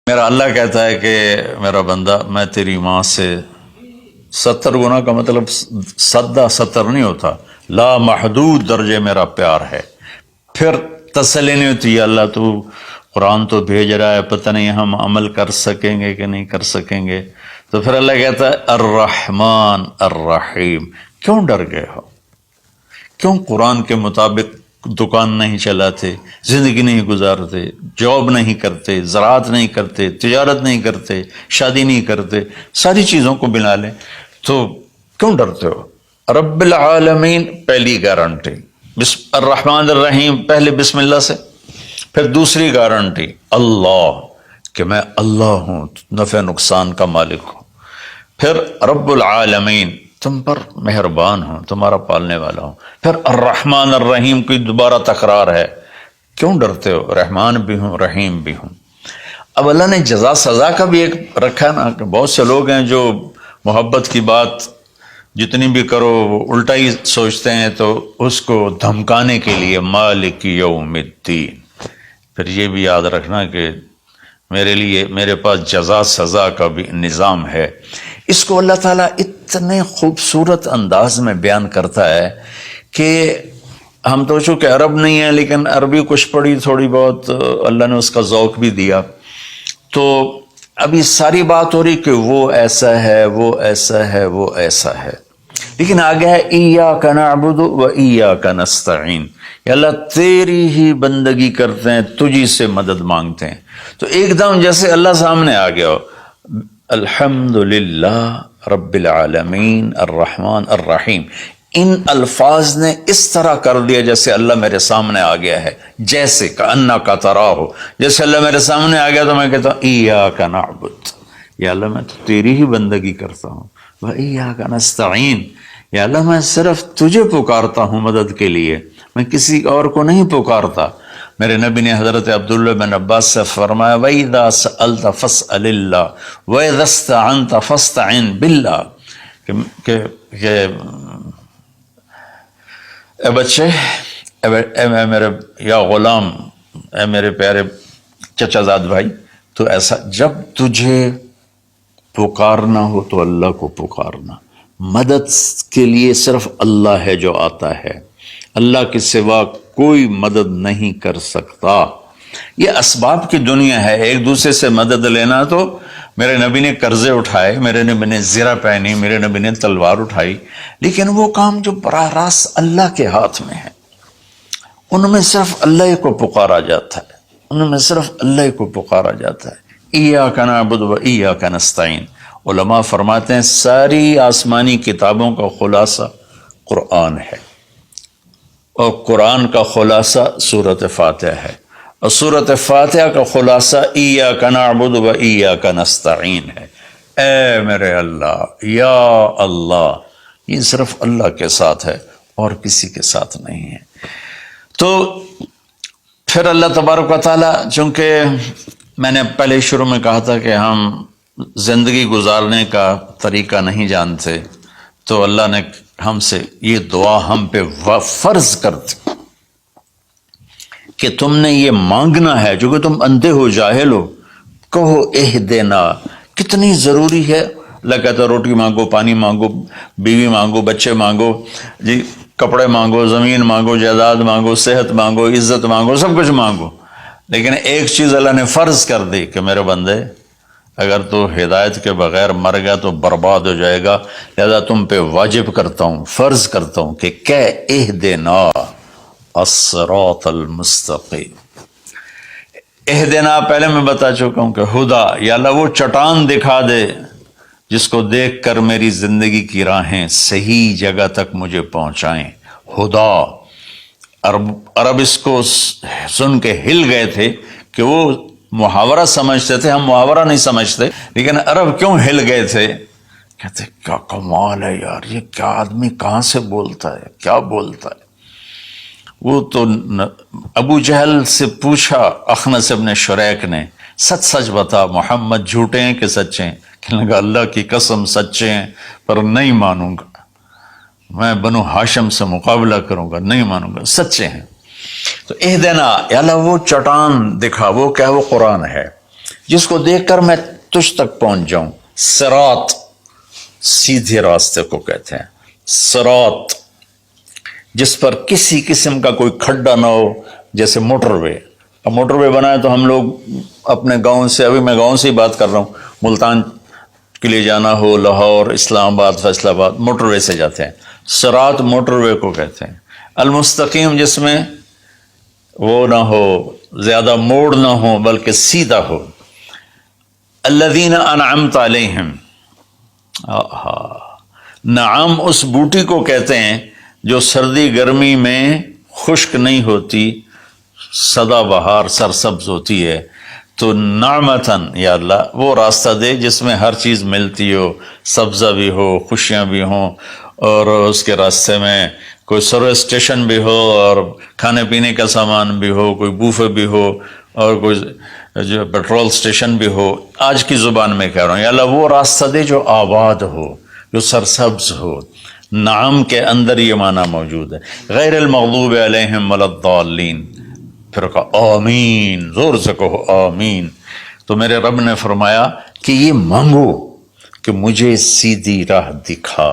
میرا اللہ کہتا ہے کہ میرا بندہ میں تیری ماں سے 70 گنا کا مطلب سدہ 70 نہیں ہوتا، لا محدود درجے میرا پیار ہے۔ پھر تسلی نہیں ہوتی، یا اللہ تو قرآن تو بھیج رہا ہے، پتہ نہیں ہم عمل کر سکیں گے کہ نہیں کر سکیں گے۔ تو پھر اللہ کہتا ہے الرحمن الرحیم۔ کیوں ڈر گئے ہو؟ کیوں قرآن کے مطابق دکان نہیں چلاتے، زندگی نہیں گزارتے، جاب نہیں کرتے، زراعت نہیں کرتے، تجارت نہیں کرتے، شادی نہیں کرتے، ساری چیزوں کو بنا لیں تو کیوں ڈرتے ہو؟ رب العالمین پہلی گارنٹی، الرحمن الرحیم پہلے بسم اللہ سے، پھر دوسری گارنٹی اللہ کہ میں اللہ ہوں، نفع نقصان کا مالک ہوں، پھر رب العالمین تم پر مہربان ہوں، تمہارا پالنے والا ہوں، پھر الرحمن الرحیم کی دوبارہ تکرار ہے۔ کیوں ڈرتے ہو؟ رحمان بھی ہوں رحیم بھی ہوں۔ اب اللہ نے جزا سزا کا بھی ایک رکھا نا، کہ بہت سے لوگ ہیں جو محبت کی بات جتنی بھی کرو وہ الٹا ہی سوچتے ہیں، تو اس کو دھمکانے کے لیے مالک یوم الدین۔ پھر یہ بھی یاد رکھنا کہ میرے لیے میرے پاس جزا سزا کا بھی نظام ہے۔ اس کو اللہ تعالیٰ اتنے خوبصورت انداز میں بیان کرتا ہے کہ ہم تو چونکہ عرب نہیں ہیں، لیکن عربی کچھ پڑھی تھوڑی بہت، اللہ نے اس کا ذوق بھی دیا، تو ابھی ساری بات ہو رہی کہ وہ ایسا ہے، وہ ایسا ہے، وہ ایسا ہے، لیکن آگے ہے ایاک نعبد و ایاک نستعین، یا اللہ تیری ہی بندگی کرتے ہیں، تجھی سے مدد مانگتے ہیں۔ تو ایک دم جیسے اللہ سامنے آ گیا ہو، الحمدللہ رب العالمین الرحمن الرحیم، ان الفاظ نے اس طرح کر دیا جیسے اللہ میرے سامنے آ گیا ہے، جیسے کأنک تراہ، جیسے اللہ میرے سامنے آ گیا تو میں کہتا ہوں ایاک نعبد، یا اللہ میں تو تیری ہی بندگی کرتا ہوں، وَإِيَّاكَ نَسْتَعِينُ، یا اللہ میں صرف تجھے پکارتا ہوں مدد کے لیے، میں کسی اور کو نہیں پکارتا۔ میرے نبی نے حضرت عبداللہ بن عباس سے فرمایا وَإِذَا سَأَلْتَ فَاسْأَلِ اللَّهَ وَإِذَا اسْتَعَنْتَ فَاسْتَعِنْ بِاللَّهِ، کہ اے بچے، اے میرے یا غلام، اے میرے پیارے چچا زاد بھائی، تو ایسا جب تجھے پکارنا ہو تو اللہ کو پکارنا، مدد کے لیے صرف اللہ ہے جو آتا ہے، اللہ کے سوا کوئی مدد نہیں کر سکتا۔ یہ اسباب کی دنیا ہے، ایک دوسرے سے مدد لینا، تو میرے نبی نے قرضے اٹھائے، میرے نبی نے زرہ پہنی، میرے نبی نے تلوار اٹھائی، لیکن وہ کام جو براہ راست اللہ کے ہاتھ میں ہے ان میں صرف اللہ کو پکارا جاتا ہے، ان میں صرف اللہ کو پکارا جاتا ہے۔ ایاک نعبد و ایاک نستعین۔ علماء فرماتے ہیں ساری آسمانی کتابوں کا خلاصہ قرآن ہے، اور قرآن کا خلاصہ سورۃ فاتحہ ہے، اور سورۃ فاتحہ کا خلاصہ ایاک نعبد و ایاک نستعین ہے۔ اے میرے اللہ، یا اللہ، یہ صرف اللہ کے ساتھ ہے اور کسی کے ساتھ نہیں ہے۔ تو پھر اللہ تبارک و تعالیٰ، چونکہ میں نے پہلے شروع میں کہا تھا کہ ہم زندگی گزارنے کا طریقہ نہیں جانتے، تو اللہ نے ہم سے یہ دعا ہم پہ فرض کر دی کہ تم نے یہ مانگنا ہے، جو کہ تم اندھے ہو جاہل ہو، کہو اہدنا۔ کتنی ضروری ہے، اللہ کہتا ہے روٹی مانگو، پانی مانگو، بیوی مانگو، بچے مانگو، جی کپڑے مانگو، زمین مانگو، جائیداد مانگو، صحت مانگو، عزت مانگو، سب کچھ مانگو، لیکن ایک چیز اللہ نے فرض کر دی کہ میرے بندے اگر تو ہدایت کے بغیر مر گیا تو برباد ہو جائے گا، لہذا تم پہ واجب کرتا ہوں، فرض کرتا ہوں کہ اہدنا الصراط المستقیم۔ اہدنا پہلے میں بتا چکا ہوں کہ ہدا، یا اللہ وہ چٹان دکھا دے جس کو دیکھ کر میری زندگی کی راہیں صحیح جگہ تک مجھے پہنچائیں۔ ہدا، عرب اس کو سن کے ہل گئے تھے کہ وہ محاورہ سمجھتے تھے، ہم محاورہ نہیں سمجھتے، لیکن عرب کیوں ہل گئے تھے؟ کہتے کیا کمال ہے یار، یہ کیا آدمی کہاں سے بولتا ہے، کیا بولتا ہے۔ وہ تو ابو جہل سے پوچھا اخنس ابن شریک نے، سچ سچ بتا محمد جھوٹے ہیں کہ سچے ہیں؟ کہنے لگا اللہ کی قسم سچے ہیں، پر نہیں مانوں گا، میں بنو ہاشم سے مقابلہ کروں گا، نہیں مانوں گا، سچے ہیں۔ تو اہدنا، یا اللہ وہ چٹان دکھا، وہ کیا؟ وہ قرآن ہے جس کو دیکھ کر میں تجھ تک پہنچ جاؤں. صراط سیدھے راستے کو کہتے ہیں. صراط جس پر کسی قسم کا کوئی کھڈا نہ ہو، جیسے موٹر وے. اب موٹر وے بنا ہے تو ہم لوگ اپنے گاؤں سے، ابھی میں گاؤں سے ہی بات کر رہا ہوں، ملتان کے لیے جانا ہو، لاہور، اسلام آباد، فیصل آباد، موٹر وے سے جاتے ہیں. صراط موٹر وے کو کہتے ہیں. المستقیم جس میں وہ نہ ہو، زیادہ موڑ نہ ہو بلکہ سیدھا ہو. الذین انعمت علیہم، نعم اس بوٹی کو کہتے ہیں جو سردی گرمی میں خشک نہیں ہوتی، سدا بہار سرسبز ہوتی ہے. تو نعمتاً یا اللہ وہ راستہ دے جس میں ہر چیز ملتی ہو، سبزہ بھی ہو، خوشیاں بھی ہوں، اور اس کے راستے میں کوئی سروس اسٹیشن بھی ہو، اور کھانے پینے کا سامان بھی ہو، کوئی بوفے بھی ہو، اور کوئی جو پیٹرول اسٹیشن بھی ہو. آج کی زبان میں کہہ رہا ہوں، یا اللہ وہ راستہ دے جو آباد ہو، جو سرسبز ہو. نعم کے اندر یہ معنی موجود ہے. غیر المغضوب علیہم ولا الضالین. پھر کہا آمین، زور سے کہو آمین. تو میرے رب نے فرمایا کہ یہ مانگو کہ مجھے سیدھی راہ دکھا.